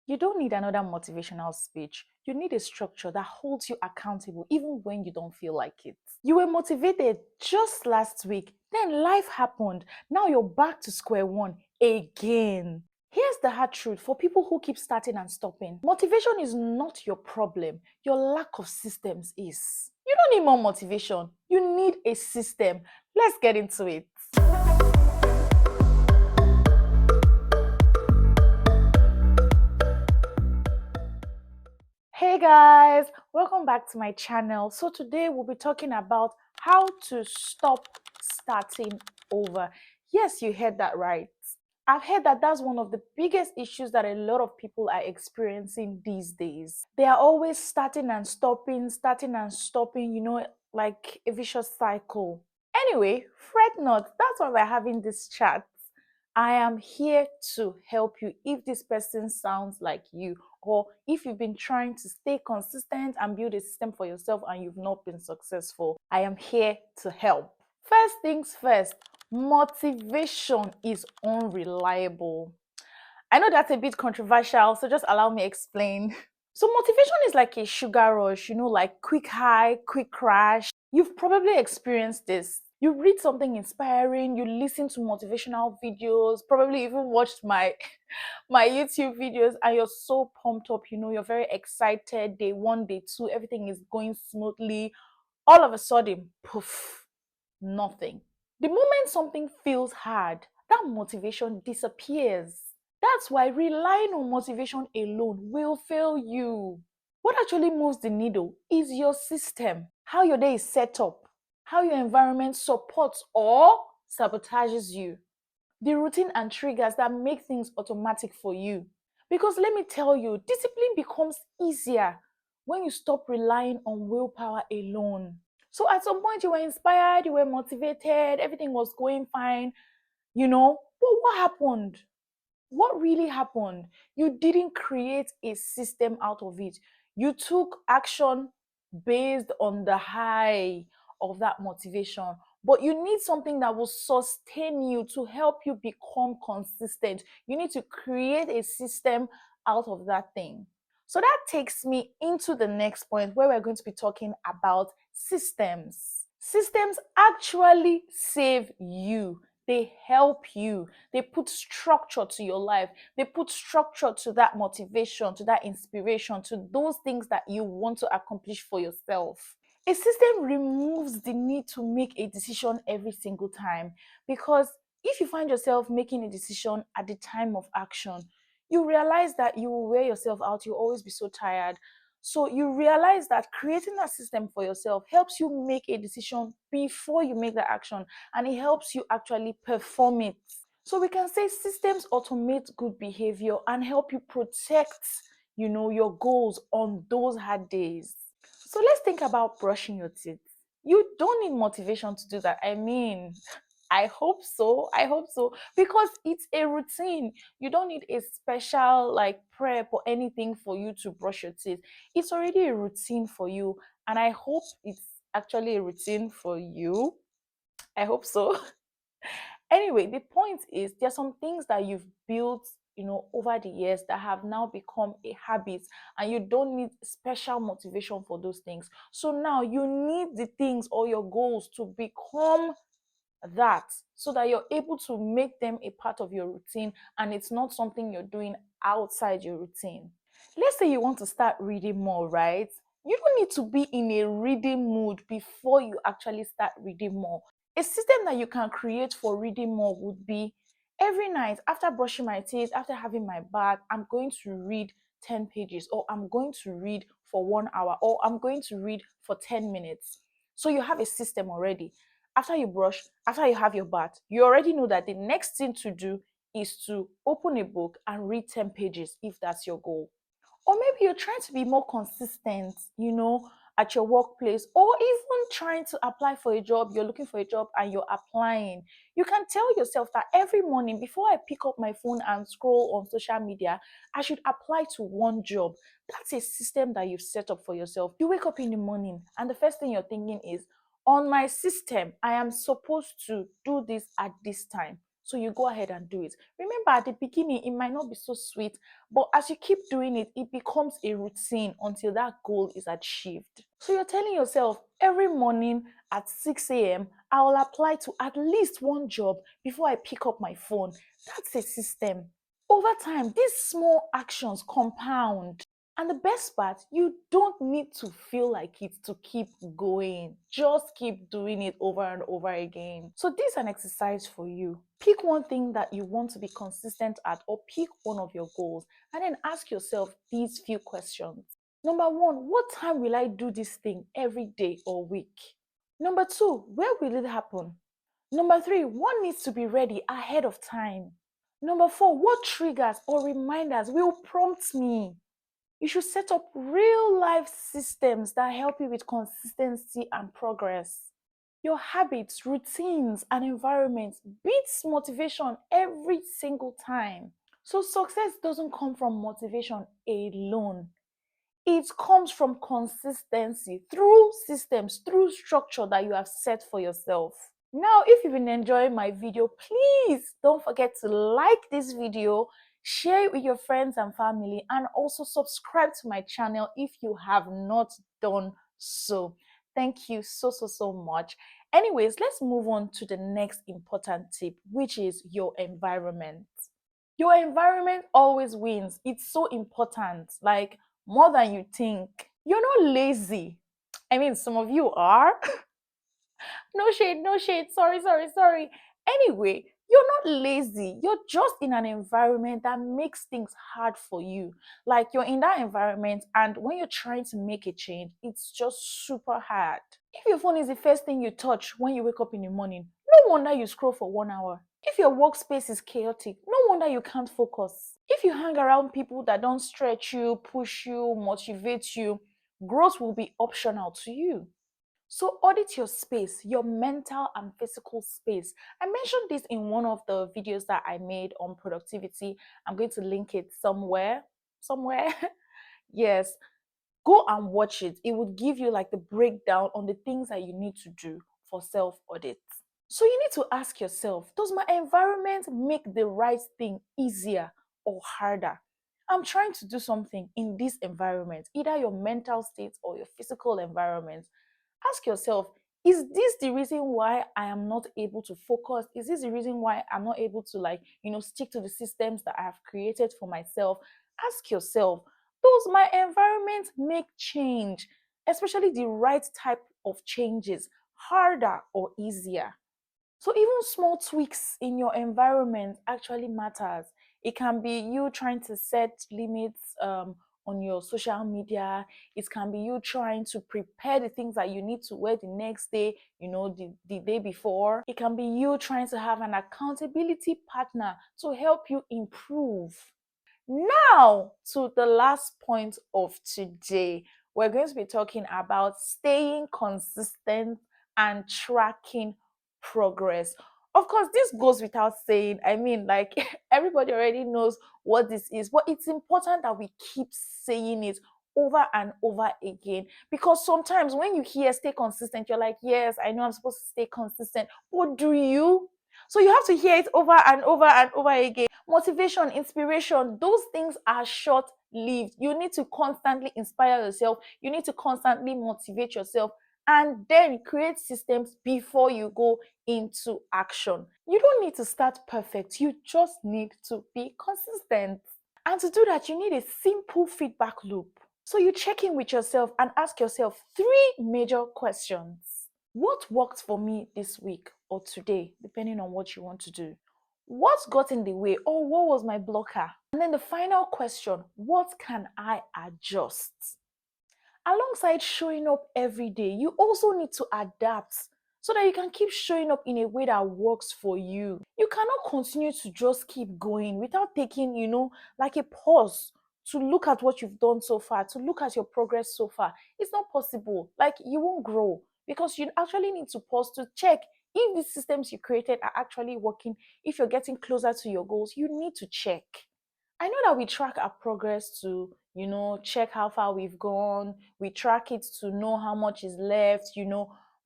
You don't need another motivational speech. You need a structure that holds you accountable even when you don't feel like it. You were motivated just last week, then life happened. Now you're back to square one again. Here's the hard truth for people who keep starting and stopping. Motivation is not your problem. Your lack of systems is. You don't need more motivation. You need a system. Let's get into it. Hey guys, welcome back to my channel. So today we'll be talking about how to stop starting over. Yes, you heard that right. I've heard that that's one of the biggest issues that a lot of people are experiencing these days. They are always starting and stopping, like a vicious cycle. Anyway, fret not, that's why we're having this chat. I am here to help you if this person sounds like you, or if you've been trying to stay consistent and build a system for yourself and you've not been successful. I am here to help. First things first, motivation is unreliable. I know that's a bit controversial, so just allow me explain. So motivation is like a sugar rush, like quick high, quick crash. You've probably experienced this. You read something inspiring, you listen to motivational videos, probably even watched my my YouTube videos, and you're so pumped up, you're very excited. Day one, day two, everything is going smoothly. All of a sudden, poof, nothing. The moment something feels hard, that motivation disappears. That's why relying on motivation alone will fail you. What actually moves the needle is your system, how your day is set up, how your environment supports or sabotages you, the routine and triggers that make things automatic for you. Because let me tell you, discipline becomes easier when you stop relying on willpower alone. So at some point, you were inspired, you were motivated, everything was going fine, but what happened? What really happened? You didn't create a system out of it. You took action based on the high of that motivation. But you need something that will sustain you to help you become consistent. You need to create a system out of that thing. So that takes me into the next point where we're going to be talking about systems. Systems actually save you. They help you. They put structure to your life. They put structure to that motivation, to that inspiration, to those things that you want to accomplish for yourself. A system removes the need to make a decision every single time, because if you find yourself making a decision at the time of action, you realize that you will wear yourself out. You'll always be so tired. So you realize that creating a system for yourself helps you make a decision before you make the action, and it helps you actually perform it. So we can say systems automate good behavior and help you protect, your goals on those hard days. So let's think about brushing your teeth. You don't need motivation to do that. I mean, I hope so. I hope so. Because it's a routine. You don't need a special like prep or anything for you to brush your teeth. It's already a routine for you. And I hope it's actually a routine for you. I hope so. Anyway, the point is there are some things that you've built, over the years that have now become a habit, and you don't need special motivation for those things. So now you need the things or your goals to become that, so that you're able to make them a part of your routine and it's not something you're doing outside your routine. Let's say you want to start reading more, right? You don't need to be in a reading mood before you actually start reading more. A system that you can create for reading more would be every night after brushing my teeth, after having my bath, I'm going to read 10 pages, or I'm going to read for 1 hour, or I'm going to read for 10 minutes. So you have a system already. After you brush, after you have your bath, you already know that the next thing to do is to open a book and read 10 pages if that's your goal. Or maybe you're trying to be more consistent, at your workplace, or even trying to apply for a job. You're looking for a job and you're applying. You can tell yourself that every morning before I pick up my phone and scroll on social media, I should apply to one job. That's a system that you've set up for yourself. You wake up in the morning and the first thing you're thinking is, on my system, I am supposed to do this at this time. So you go ahead and do it. Remember, at the beginning, it might not be so sweet, but as you keep doing it, it becomes a routine until that goal is achieved. So you're telling yourself every morning at 6 a.m., I will apply to at least one job before I pick up my phone. That's a system. Over time, these small actions compound. And the best part, you don't need to feel like it to keep going. Just keep doing it over and over again. So, this is an exercise for you. Pick one thing that you want to be consistent at, or pick one of your goals, and then ask yourself these few questions. Number one, what time will I do this thing every day or week? Number two, where will it happen? Number three, what needs to be ready ahead of time? Number four, what triggers or reminders will prompt me? You should set up real life systems that help you with consistency and progress. Your habits, routines, and environments beats motivation every single time. So success doesn't come from motivation alone. It comes from consistency through systems, through structure that you have set for yourself. Now, if you've been enjoying my video, please don't forget to like this video, share it with your friends and family, and also subscribe to my channel if you have not done so. Thank you so much. Anyways, let's move on to the next important tip, which is your environment. Your environment always wins. It's so important, like more than you think. You're not lazy. I mean, some of you are. No shade, no shade. Sorry. Anyway, you're not lazy. You're just in an environment that makes things hard for you. Like you're in that environment, and when you're trying to make a change, it's just super hard. If your phone is the first thing you touch when you wake up in the morning, no wonder you scroll for 1 hour. If your workspace is chaotic, no wonder you can't focus. If you hang around people that don't stretch you, push you, motivate you, growth will be optional to you. So audit your space, your mental and physical space. I mentioned this in one of the videos that I made on productivity. I'm going to link it somewhere. Somewhere. Yes. Go and watch it. It would give you like the breakdown on the things that you need to do for self-audit. So you need to ask yourself, does my environment make the right thing easier or harder? I'm trying to do something in this environment, either your mental state or your physical environment. Ask yourself, is this the reason why I am not able to focus? Is this the reason why I'm not able to stick to the systems that I have created for myself? Ask yourself, does my environment make change, especially the right type of changes, harder or easier? So even small tweaks in your environment actually matters. It can be you trying to set limits on your social media. It can be you trying to prepare the things that you need to wear the next day, the day before. It can be you trying to have an accountability partner to help you improve. Now, to the last point of today, we're going to be talking about staying consistent and tracking progress. Of course, this goes without saying. I mean, like everybody already knows what this is, but it's important that we keep saying it over and over again, because sometimes when you hear stay consistent, you're like, yes, I know I'm supposed to stay consistent, but do you? So you have to hear it over and over and over again. Motivation, inspiration, those things are short lived. You need to constantly inspire yourself, you need to constantly motivate yourself, and then create systems before you go into action. You don't need to start perfect, you just need to be consistent. And to do that, you need a simple feedback loop. So you check in with yourself and ask yourself three major questions. What worked for me this week or today, depending on what you want to do? What got in the way, or what was my blocker? And then the final question, what can I adjust? Alongside showing up every day, you also need to adapt so that you can keep showing up in a way that works for you. You cannot continue to just keep going without taking, like a pause to look at what you've done so far, to look at your progress so far. It's not possible. Like you won't grow, because you actually need to pause to check if the systems you created are actually working, if you're getting closer to your goals. You need to check. I know that we track our progress to, check how far we've gone. We track it to know how much is left.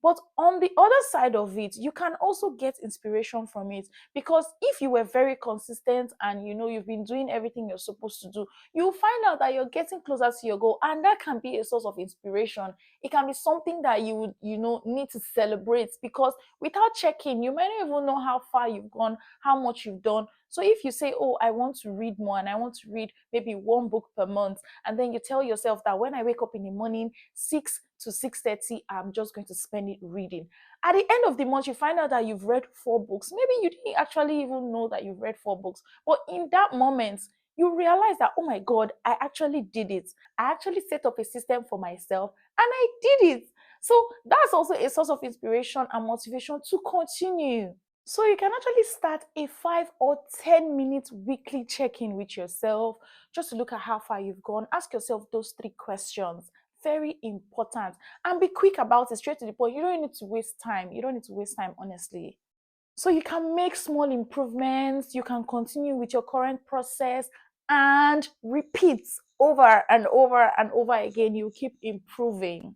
But on the other side of it, you can also get inspiration from it, because if you were very consistent and you've been doing everything you're supposed to do, you'll find out that you're getting closer to your goal, and that can be a source of inspiration. It can be something that you would need to celebrate, because without checking, you might not even know how far you've gone, how much you've done. So if you say, oh, I want to read more and I want to read maybe one book per month, and then you tell yourself that when I wake up in the morning 6 to 6:30, I'm just going to spend it reading. At the end of the month, you find out that you've read 4 books. Maybe you didn't actually even know that you've read 4 books, but in that moment, you realize that, oh my God, I actually did it. I actually set up a system for myself and I did it. So that's also a source of inspiration and motivation to continue. So you can actually start a 5 or 10 minute weekly check-in with yourself, just to look at how far you've gone. Ask yourself those 3 questions. Very important. And be quick about it, straight to the point. You don't need to waste time. You don't need to waste time, honestly. So you can make small improvements, you can continue with your current process and repeat over and over and over again. You keep improving.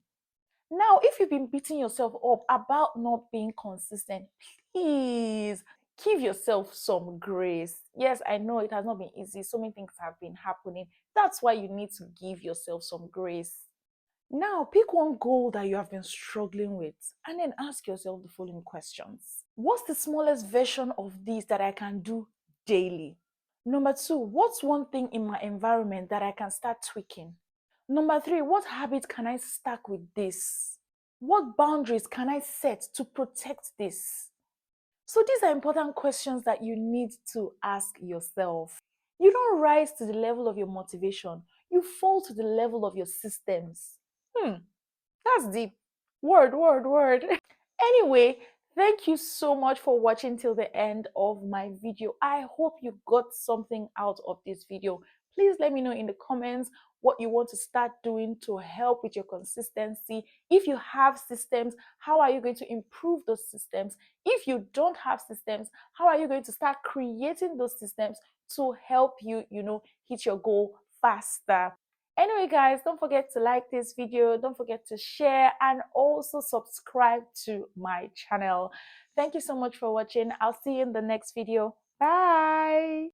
Now, if you've been beating yourself up about not being consistent, please give yourself some grace. Yes, I know it has not been easy. So many things have been happening. That's why you need to give yourself some grace. Now, pick one goal that you have been struggling with and then ask yourself the following questions. What's the smallest version of this that I can do daily? Number two, what's one thing in my environment that I can start tweaking? Number three, what habit can I stack with this? What boundaries can I set to protect this? So these are important questions that you need to ask yourself. You don't rise to the level of your motivation, you fall to the level of your systems. That's deep. Word. Anyway, thank you so much for watching till the end of my video. I hope you got something out of this video. Please let me know in the comments what you want to start doing to help with your consistency. If you have systems, how are you going to improve those systems? If you don't have systems, how are you going to start creating those systems to help you, hit your goal faster? Anyway, guys, don't forget to like this video, don't forget to share, and also subscribe to my channel. Thank you so much for watching. I'll see you in the next video. Bye.